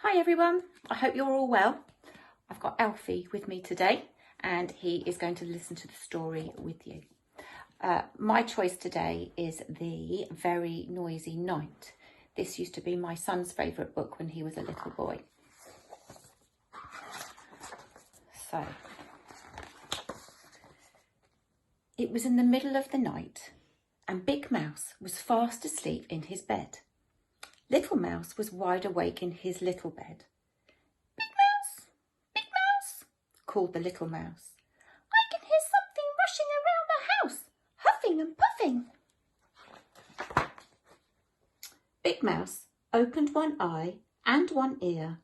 Hi everyone, I hope you're all well. I've got Alfie with me today and he is going to listen to the story with you. My choice today is The Very Noisy Night. This used to be my son's favourite book when he was a little boy. So, it was in the middle of the night and Big Mouse was fast asleep in his bed. Little Mouse was wide awake in his little bed. Big Mouse, called the little mouse. I can hear something rushing around the house, huffing and puffing. Big Mouse opened one eye and one ear.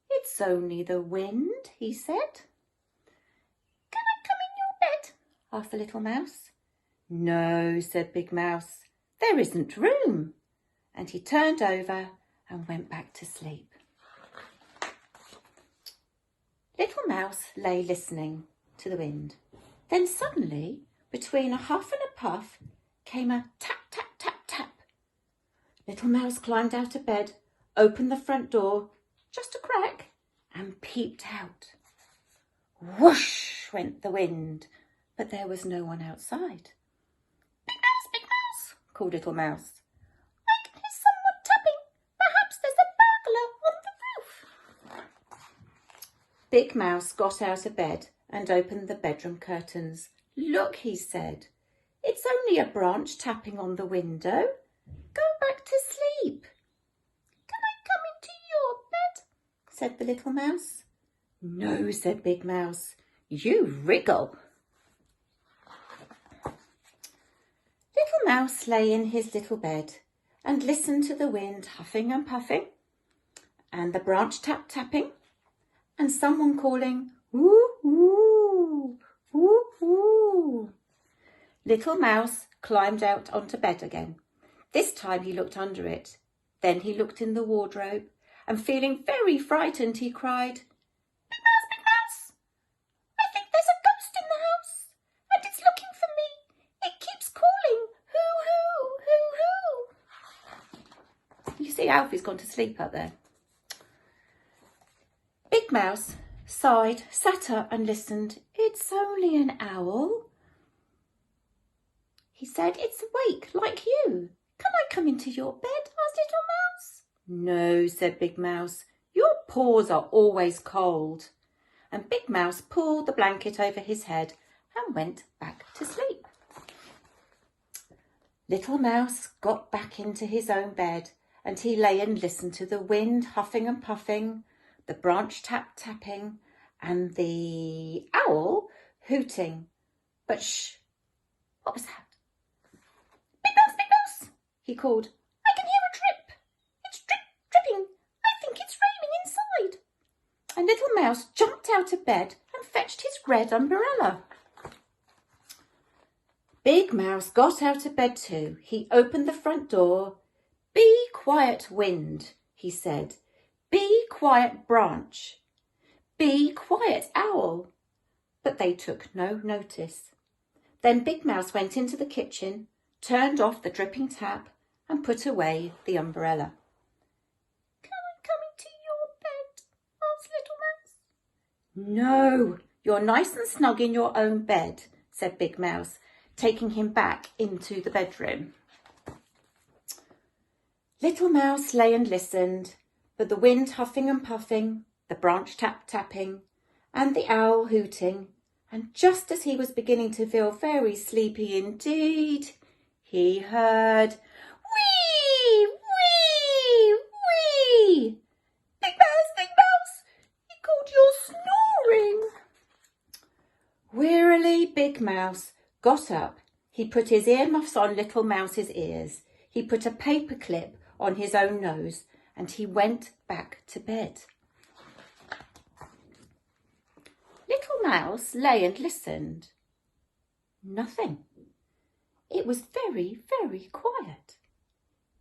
It's only the wind, he said. Can I come in your bed? Asked the little mouse. No, said Big Mouse, there isn't room. And he turned over and went back to sleep. Little Mouse lay listening to the wind. Then suddenly, between a huff and a puff, came a tap, tap, tap, tap. Little Mouse climbed out of bed, opened the front door, just a crack, and peeped out. Whoosh went the wind, but there was no one outside. Big Mouse, called Little Mouse. Big Mouse got out of bed and opened the bedroom curtains. Look, he said, it's only a branch tapping on the window. Go back to sleep. Can I come into your bed? Said the little mouse. No, said Big Mouse, you wriggle. Little Mouse lay in his little bed and listened to the wind huffing and puffing and the branch tapping and someone calling, woo, woo, woo, woo. Little Mouse climbed out onto bed again. This time he looked under it. Then he looked in the wardrobe and feeling very frightened, he cried, Big Mouse, I think there's a ghost in the house and it's looking for me. It keeps calling, hoo, hoo, hoo, hoo. You see, Alfie's gone to sleep up there. Big Mouse sighed, sat up and listened. It's only an owl. He said, it's awake like you. Can I come into your bed? Asked Little Mouse. No, said Big Mouse. Your paws are always cold. And Big Mouse pulled the blanket over his head and went back to sleep. Little Mouse got back into his own bed and he lay and listened to the wind huffing and puffing, the branch tapping and the owl hooting. But shh, what was that? Big Mouse, he called. I can hear a drip. It's dripping. I think it's raining inside. And Little Mouse jumped out of bed and fetched his red umbrella. Big Mouse got out of bed too. He opened the front door. Be quiet, wind, he said. Be quiet, branch. Be quiet, owl. But they took no notice. Then Big Mouse went into the kitchen, turned off the dripping tap and put away the umbrella. Can I come into your bed? Asked Little Mouse. No, you're nice and snug in your own bed, said Big Mouse, taking him back into the bedroom. Little Mouse lay and listened. But the wind huffing and puffing, the branch tapping, and the owl hooting, and just as he was beginning to feel very sleepy indeed, he heard, wee, wee, wee. Big Mouse, he called you snoring. Wearily, Big Mouse got up. He put his earmuffs on Little Mouse's ears. He put a paper clip on his own nose. And he went back to bed. Little Mouse lay and listened. Nothing. It was very, very quiet.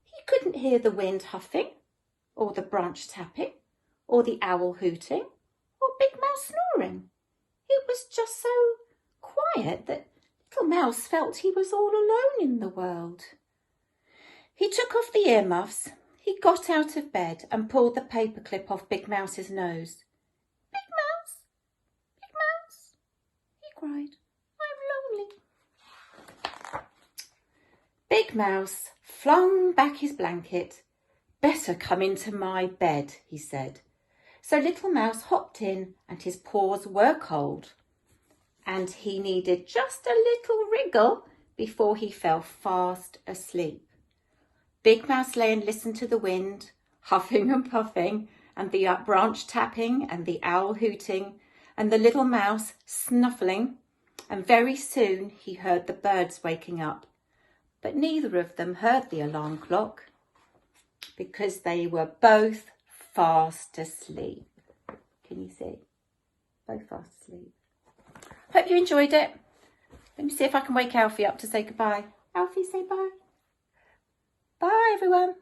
He couldn't hear the wind huffing, or the branch tapping, or the owl hooting, or Big Mouse snoring. It was just so quiet that Little Mouse felt he was all alone in the world. He took off the earmuffs. He got out of bed and pulled the paperclip off Big Mouse's nose. Big Mouse, he cried, I'm lonely. Big Mouse flung back his blanket. Better come into my bed, he said. So Little Mouse hopped in and his paws were cold. And he needed just a little wriggle before he fell fast asleep. Big Mouse lay and listened to the wind, huffing and puffing, and the branch tapping and the owl hooting, and the little mouse snuffling, and very soon he heard the birds waking up. But neither of them heard the alarm clock because they were both fast asleep. Can you see? Both fast asleep. Hope you enjoyed it. Let me see if I can wake Alfie up to say goodbye. Alfie, say bye. Bye, everyone.